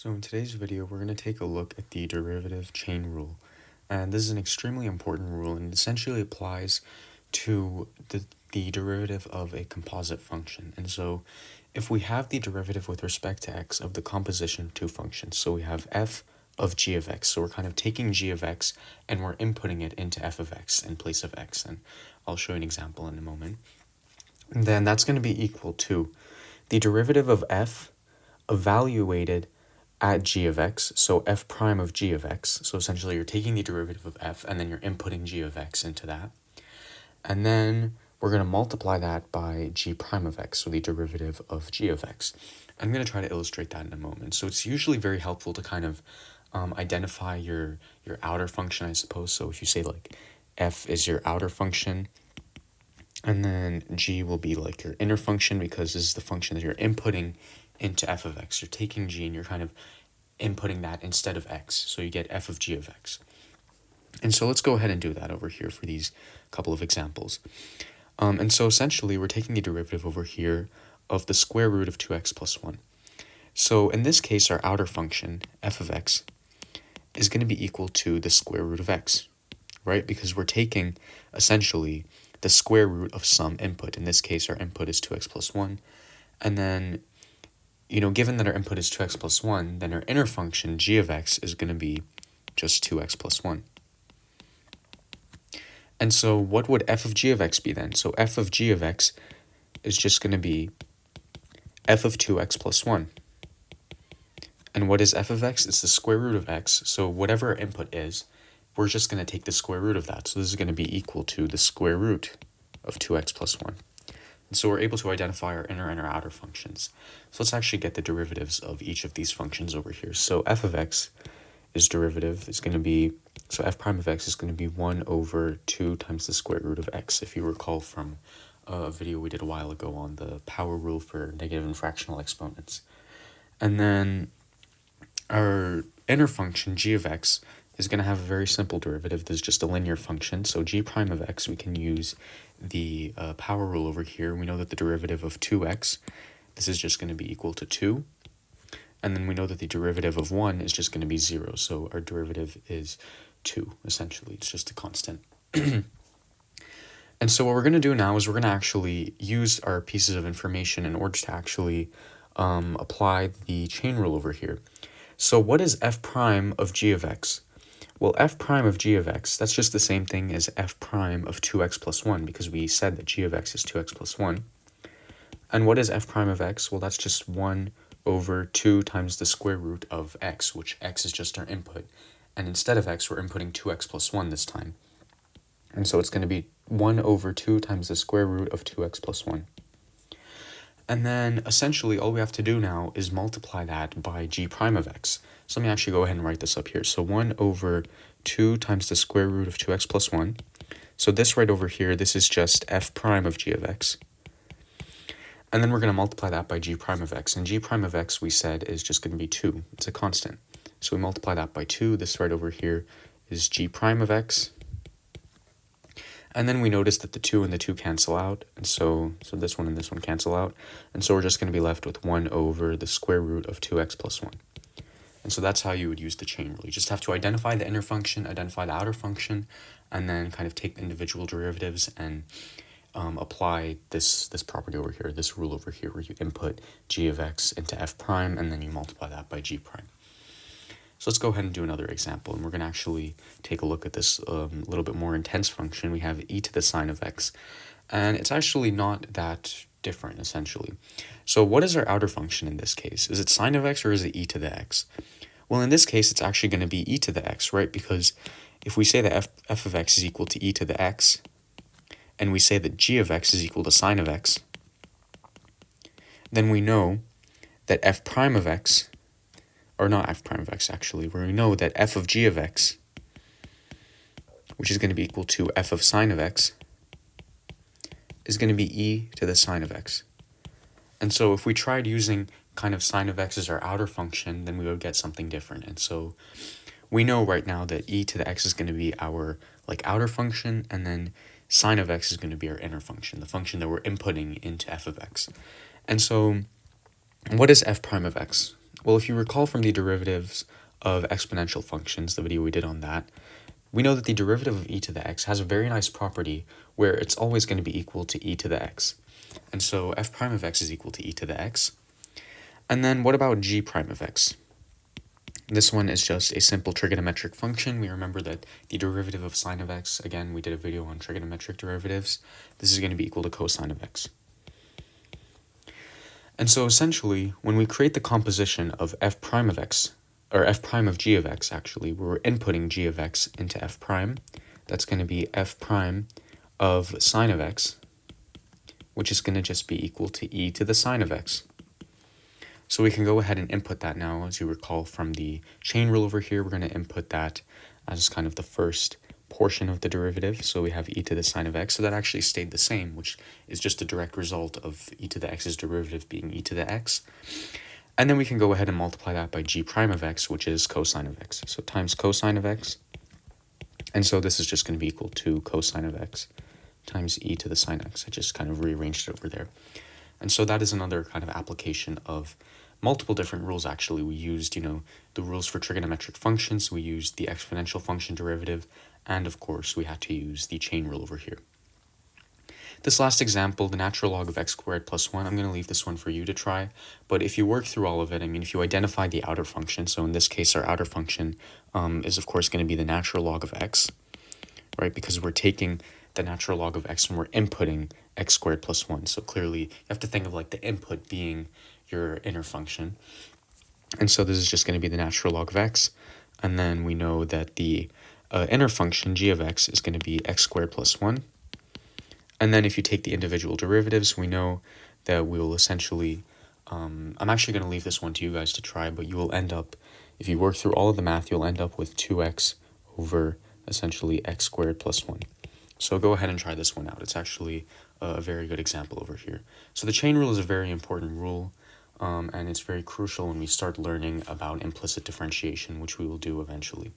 So in today's video, we're going to take a look at the derivative chain rule. And this is an extremely important rule, and it essentially applies to the derivative of a composite function. And so if we have the derivative with respect to x of the composition of two functions, so we have f of g of x, so we're kind of taking g of x and we're inputting it into f of x in place of x, and I'll show you an example in a moment. And then that's going to be equal to the derivative of f evaluated at g of x, so f prime of g of x. So essentially you're taking the derivative of f and then you're inputting g of x into that. And then we're going to multiply that by g prime of x, so the derivative of g of x. I'm going to try to illustrate that in a moment. So it's usually very helpful to kind of identify your outer function, I suppose. So if you say like f is your outer function, and then g will be like your inner function, because this is the function that you're inputting into f of x. You're taking g and you're kind of inputting that instead of x, so you get f of g of x. And so let's go ahead and do that over here for these couple of examples. And so essentially we're taking the derivative over here of the square root of 2x plus 1. So in this case, our outer function, f of x, is going to be equal to the square root of x, right? Because we're taking essentially the square root of some input. In this case, our input is 2x plus 1. And then, given that our input is 2x plus 1, then our inner function, g of x, is going to be just 2x plus 1. And so what would f of g of x be then? So f of g of x is just going to be f of 2x plus 1. And what is f of x? It's the square root of x. So whatever our input is, we're just going to take the square root of that. So this is going to be equal to the square root of 2x plus 1. And so we're able to identify our inner and our outer functions. So let's actually get the derivatives of each of these functions over here. So f of x is derivative is going to be, so f prime of x is going to be 1 over 2 times the square root of x, if you recall from a video we did a while ago on the power rule for negative and fractional exponents. And then our inner function, g of x, is going to have a very simple derivative. There's just a linear function. So g prime of x, we can use the power rule over here. We know that the derivative of 2x, this is just going to be equal to 2. And then we know that the derivative of 1 is just going to be 0. So our derivative is 2, essentially. It's just a constant. And so what we're going to do now is we're going to actually use our pieces of information in order to actually apply the chain rule over here. So what is f prime of g of x? Well, f prime of g of x, that's just the same thing as f prime of 2x plus 1, because we said that g of x is 2x plus 1. And what is f prime of x? Well, that's just 1 over 2 times the square root of x, which x is just our input. And instead of x, we're inputting 2x plus 1 this time. And so it's going to be 1 over 2 times the square root of 2x plus 1. And then essentially all we have to do now is multiply that by g prime of x. So let me actually go ahead and write this up here. So 1 over 2 times the square root of 2x plus 1. So this right over here, this is just f prime of g of x. And then we're going to multiply that by g prime of x. And g prime of x, we said, is just going to be 2. It's a constant. So we multiply that by 2. This right over here is g prime of x. And then we notice that the 2 and the 2 cancel out. And so this one and this one cancel out. And so we're just going to be left with 1 over the square root of 2x plus 1. And so that's how you would use the chain rule. You just have to identify the inner function, identify the outer function, and then kind of take the individual derivatives and apply this property over here, this rule over here, where you input g of x into f prime, and then you multiply that by g prime. So let's go ahead and do another example, and we're going to actually take a look at this little bit more intense function. We have e to the sine of x, and it's actually not that different, essentially. So what is our outer function in this case? Is it sine of x or is it e to the x? Well, in this case, it's actually going to be e to the x, right? Because if we say that f of x is equal to e to the x, and we say that g of x is equal to sine of x, then we know that f prime of x, or not f prime of x actually, where we know that f of g of x, which is going to be equal to f of sine of x, is going to be e to the sine of x. And so if we tried using kind of sine of x as our outer function, then we would get something different. And so we know right now that e to the x is going to be our outer function, and then sine of x is going to be our inner function, the function that we're inputting into f of x. And so what is f prime of x? Well, if you recall from the derivatives of exponential functions, the video we did on that, we know that the derivative of e to the x has a very nice property where it's always going to be equal to e to the x. And so f prime of x is equal to e to the x. And then what about g prime of x? This one is just a simple trigonometric function. We remember that the derivative of sine of x, again, we did a video on trigonometric derivatives. This is going to be equal to cosine of x. And so essentially, when we create the composition of f prime of x, or f prime of g of x, actually, we're inputting g of x into f prime. That's going to be f prime of sine of x, which is going to just be equal to e to the sine of x. So we can go ahead and input that now. As you recall from the chain rule over here, we're going to input that as kind of the first portion of the derivative. So we have e to the sine of x. So that actually stayed the same, which is just a direct result of e to the x's derivative being e to the x. And then we can go ahead and multiply that by g prime of x, which is cosine of x. So times cosine of x. And so this is just going to be equal to cosine of x times e to the sine x. I just kind of rearranged it over there. And so that is another kind of application of multiple different rules. Actually, we used, the rules for trigonometric functions, we used the exponential function derivative, and of course we had to use the chain rule over here. This last example, the natural log of x squared plus 1, I'm going to leave this one for you to try, but if you work through all of it, if you identify the outer function, so in this case our outer function is of course going to be the natural log of x, right, because we're taking the natural log of x and we're inputting x squared plus 1, so clearly you have to think of like the input being your inner function. And so this is just going to be the natural log of x, and then we know that the inner function g of x is going to be x squared plus 1. And then if you take the individual derivatives, we know that we will essentially, I'm actually going to leave this one to you guys to try, but you will end up, if you work through all of the math, you'll end up with 2x over essentially x squared plus 1. So go ahead and try this one out. It's actually a very good example over here. So the chain rule is a very important rule, and it's very crucial when we start learning about implicit differentiation, which we will do eventually.